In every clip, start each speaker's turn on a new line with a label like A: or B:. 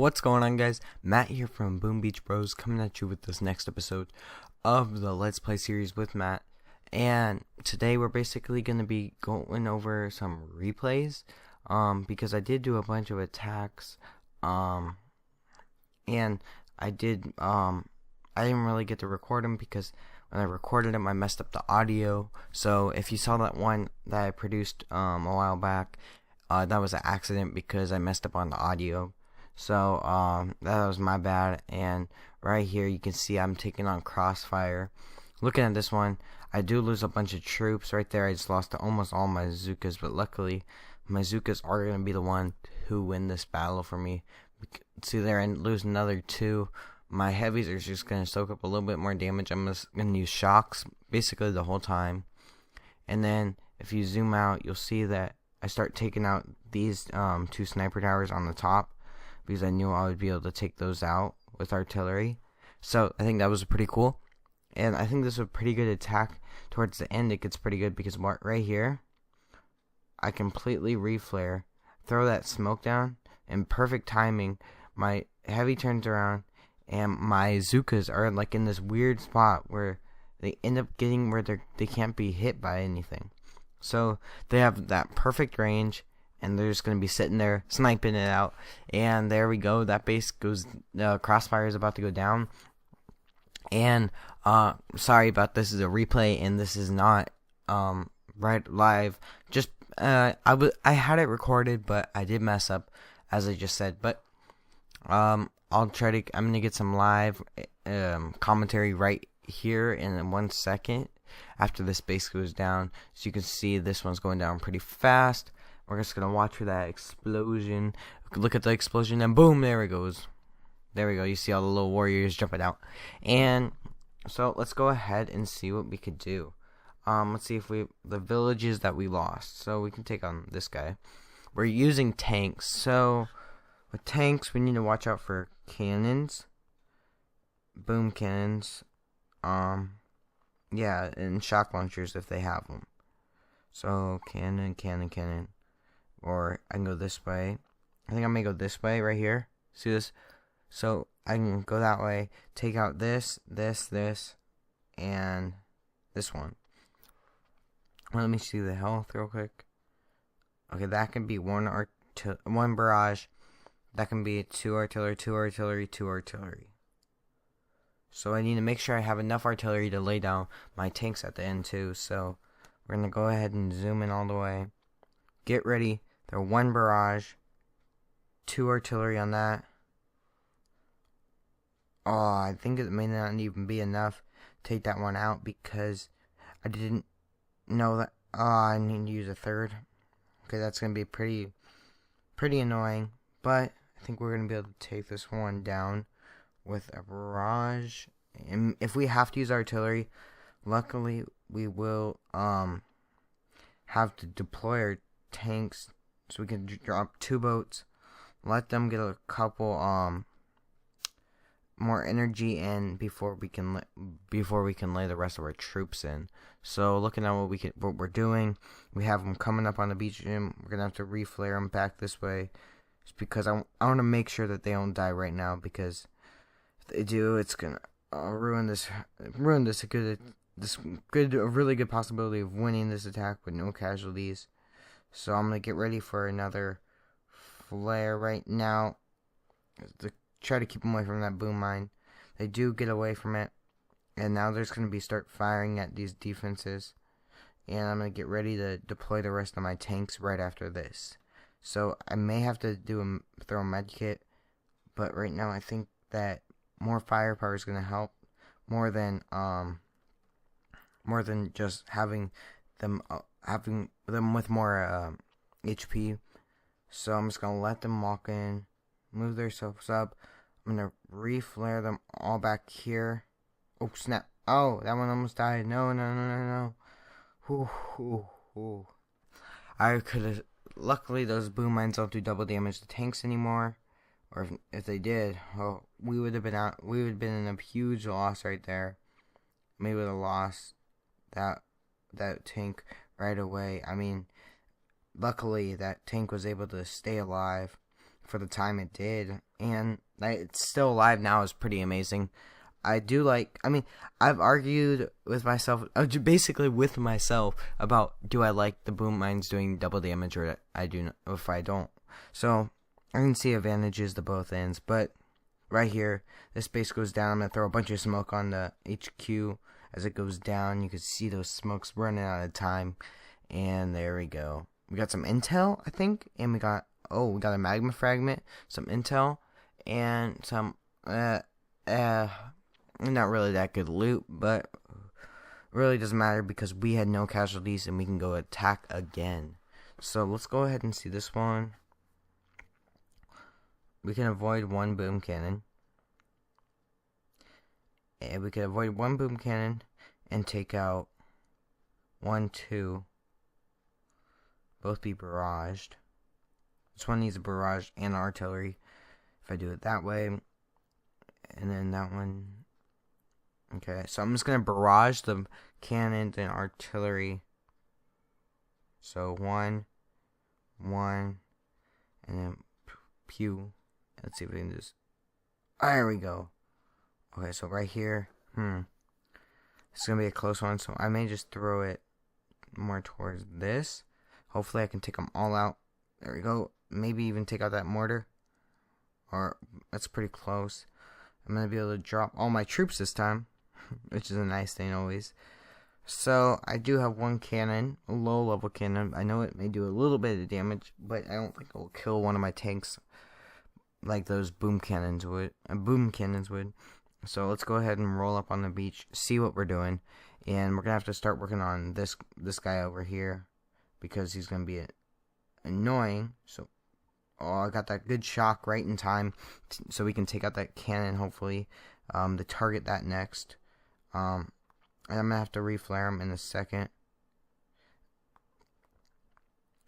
A: What's going on, guys? Matt here from Boombeachbros, coming at you with this next episode of the Let's Play series with Matt. And today we're basically going to be going over some replays, because I did do a bunch of attacks, and I didn't really get to record them because when I recorded them I messed up the audio. So if you saw that one that I produced a while back, that was an accident because I messed up on the audio. So that was my bad. And right here you can see I'm taking on Crossfire. Looking at this one, I do lose a bunch of troops. Right there I just lost almost all my Zookas, but luckily my Zookas are going to be the one who win this battle for me. See there, and lose another 2. My heavies are just going to soak up a little bit more damage. I'm just going to use shocks basically the whole time. And then if you zoom out, you'll see that I start taking out these 2 sniper towers on the top, because I knew I would be able to take those out with artillery. So I think that was pretty cool. And I think this is a pretty good attack. Towards the end it gets pretty good because right here I completely reflare, throw that smoke down, and perfect timing, my heavy turns around and my Zookas are like in this weird spot where they end up getting where they can't be hit by anything. So they have that perfect range, and they're just going to be sitting there sniping it out. And there we go. That base goes, Crossfire is about to go down. And sorry about this, is a replay and this is not right live. Just I had it recorded, but I did mess up, as I just said. But I'm gonna get some live commentary right here in 1 second after this base goes down. So you can see this one's going down pretty fast. We're just gonna watch for that explosion. Look at the explosion, and boom, there it goes. There we go. You see all the little warriors jumping out. And so let's go ahead and see what we could do. Let's see if the villages that we lost. So we can take on this guy. We're using tanks. So with tanks, we need to watch out for cannons, boom cannons, yeah, and shock launchers if they have them. So cannon. Or I can go this way. I think I'm gonna go this way right here. See this? So I can go that way, take out this, and this one. Well, let me see the health real quick. Okay, that can be one barrage. That can be 2 artillery, 2 artillery, 2 artillery. So I need to make sure I have enough artillery to lay down my tanks at the end too. So we're gonna go ahead and zoom in all the way. Get ready. They're 1 barrage, 2 artillery on that. Oh, I think it may not even be enough to take that one out because I didn't know that. Oh, I need to use a 3rd. Okay, that's going to be pretty annoying. But I think we're going to be able to take this one down with a barrage. And if we have to use artillery, luckily we will have to deploy our tanks so we can drop 2 boats, let them get a couple more energy in before we can lay the rest of our troops in. So looking at what we're doing, we have them coming up on the beach, and we're gonna have to reflare them back this way, just because I want to make sure that they don't die right now, because if they do, it's gonna ruin a really good possibility of winning this attack with no casualties. So I'm gonna get ready for another flare right now to try to keep them away from that boom mine. They do get away from it, and now they're just going to start firing at these defenses, and I'm going to get ready to deploy the rest of my tanks right after this. So I may have to throw a med kit, but right now I think that more firepower is going to help more than just having them with more HP. So I'm just going to let them walk in, move themselves up. I'm going to reflare them all back here. Oh, snap. Oh, that one almost died. No. Ooh. I could have... Luckily, those boom mines don't do double damage to tanks anymore. Or if they did, oh, we would have been out. We would have been in a huge loss right there. Maybe we would have lost that tank right away. I mean, luckily, that tank was able to stay alive for the time it did, and it's still alive now is pretty amazing. I do like, I mean, I've argued with myself, basically with myself, about do I like the boom mines doing double damage or I do, if I don't. So, I can see advantages to both ends, but right here, this base goes down. I'm going to throw a bunch of smoke on the HQ as it goes down. You can see those smokes running out of time, and there we go. We got some intel, I think, and we got a magma fragment, some intel, and some, not really that good loot, but really doesn't matter because we had no casualties and we can go attack again. So let's go ahead and see this one. We can avoid one boom cannon. And we can avoid one boom cannon and take out 1, 2. Both be barraged. This one needs a barrage and artillery. If I do it that way. And then that one. Okay, so I'm just going to barrage the cannons and artillery. So 1, and then pew. Let's see if we can just... There we go. Okay, so right here. It's going to be a close one, so I may just throw it more towards this. Hopefully I can take them all out. There we go. Maybe even take out that mortar. Or, that's pretty close. I'm going to be able to drop all my troops this time. Which is a nice thing always. So, I do have one cannon, a low level cannon. I know it may do a little bit of damage, but I don't think it will kill one of my tanks like those boom cannons would. So, let's go ahead and roll up on the beach, see what we're doing. And we're going to have to start working on this guy over here, because he's going to be annoying. So, I got that good shock right in time, so we can take out that cannon, hopefully, to target that next. And I'm going to have to reflare him in a second.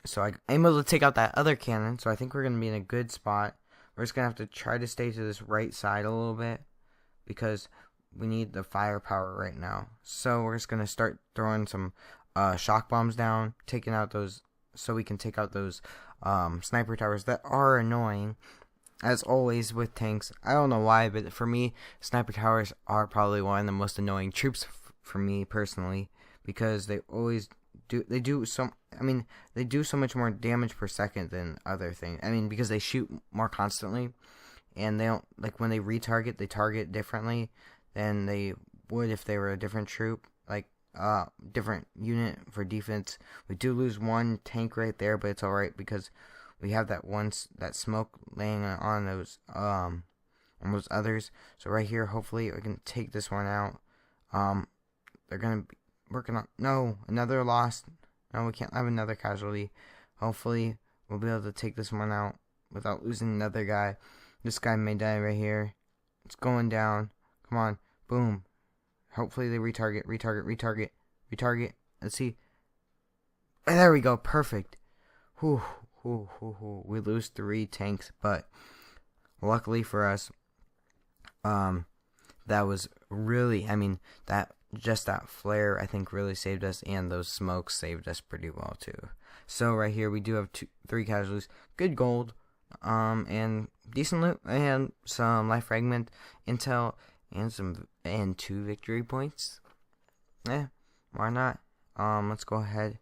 A: So I'm able to take out that other cannon. So I think we're going to be in a good spot. We're just going to have to try to stay to this right side a little bit, because we need the firepower right now. So we're just going to start throwing some shock bombs down, taking out those, so we can take out those sniper towers that are annoying. As always with tanks, I don't know why, but for me, sniper towers are probably one of the most annoying troops for me personally, because they always do. They do so much more damage per second than other things. I mean, because they shoot more constantly, and they don't, like, when they retarget, they target differently than they would if they were a different troop, like different unit for defense. We do lose one tank right there, but it's all right because we have that smoke laying on those others. So right here, hopefully we can take this one out. They're gonna be working on another loss. No, we can't have another casualty. Hopefully we'll be able to take this one out without losing another guy. This guy may die right here. It's going down. Come on, boom. Hopefully they retarget. Let's see. And there we go. Perfect. Whew. We lose 3 tanks, but luckily for us, that was really, that flare, I think, really saved us, and those smokes saved us pretty well too. So right here we do have 3 casualties, good gold, and decent loot, and some life fragment, intel, and 2 victory points. Why not? Let's go ahead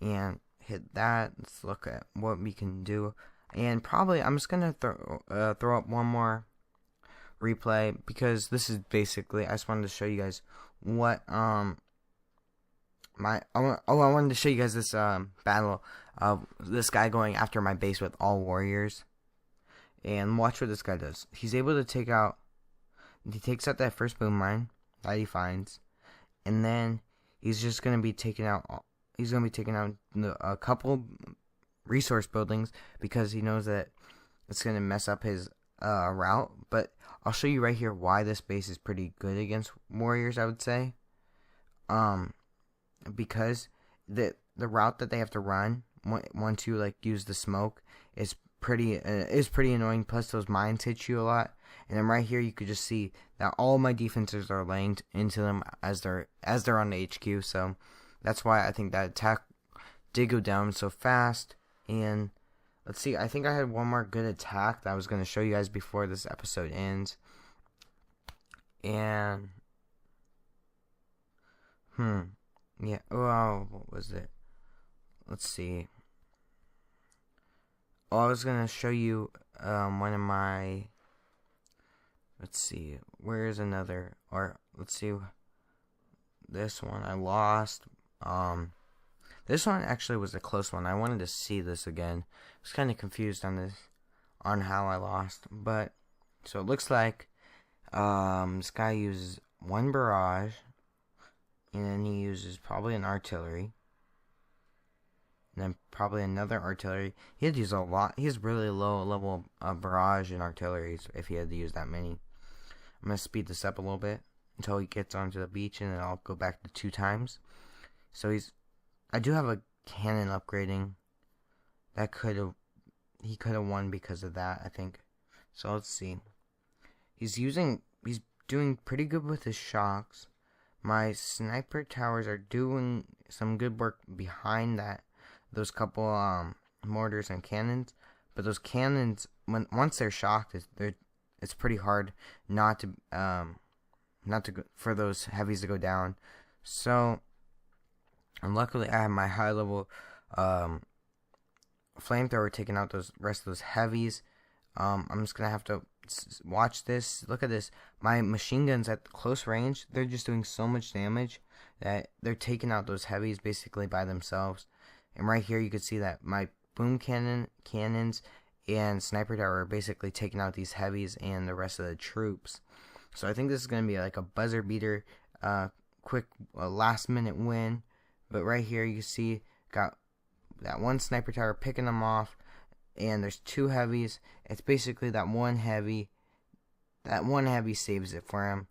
A: and hit that. Let's look at what we can do, and probably I'm just gonna throw up one more replay, because this is basically, I just wanted to show you guys what I wanted to show you guys this battle of this guy going after my base with all warriors, and watch what this guy does. He's able to take out, he takes out that first boom mine that he finds, and then he's just gonna be taking out. He's going to be taking out a couple resource buildings, because he knows that it's going to mess up his route. But I'll show you right here why this base is pretty good against warriors, I would say. Because the route that they have to run once you use the smoke is pretty annoying. Plus those mines hit you a lot. And then right here you could just see that all my defenses are laying into them as they're on the HQ. So that's why I think that attack did go down so fast, and let's see. I think I had one more good attack that I was going to show you guys before this episode ends. And yeah. Oh, what was it? Let's see. Oh, I was gonna show you one of my. Let's see. Where's another? Or let's see. This one I lost. This one actually was a close one. I wanted to see this again. I was kind of confused on how I lost. But so it looks like this guy uses one barrage, and then he uses probably an artillery, and then probably another artillery. He had to use a lot. He has really low level barrage and artilleries if he had to use that many. I'm gonna speed this up a little bit until he gets onto the beach, and then I'll go back to 2 times. So I do have a cannon upgrading. He could have won because of that, I think. So let's see. He's doing pretty good with his shocks. My sniper towers are doing some good work behind those couple mortars and cannons. But those cannons, once they're shocked, it's pretty hard not to for those heavies to go down. So, and luckily I have my high level flamethrower taking out those rest of those heavies. I'm just gonna have to watch this. Look at this. My machine guns at close range, they're just doing so much damage that they're taking out those heavies basically by themselves. And right here you can see that my boom cannons and sniper tower are basically taking out these heavies and the rest of the troops. So I think this is gonna be like a buzzer beater, quick last minute win. But right here you see got that one sniper tower picking them off, and there's 2 heavies. It's basically that one heavy saves it for him,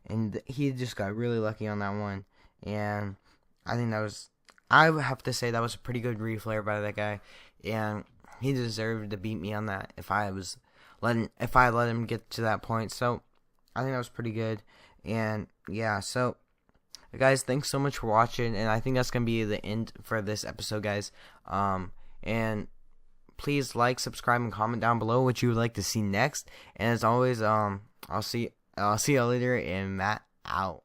A: and he just got really lucky on that one. And I think I would have to say that was a pretty good reflare by that guy, and he deserved to beat me on that if I let him get to that point. So I think that was pretty good. And yeah, so guys, thanks so much for watching, and I think that's gonna be the end for this episode, guys. And please like, subscribe, and comment down below what you would like to see next. And as always, I'll see you later, and Matt out.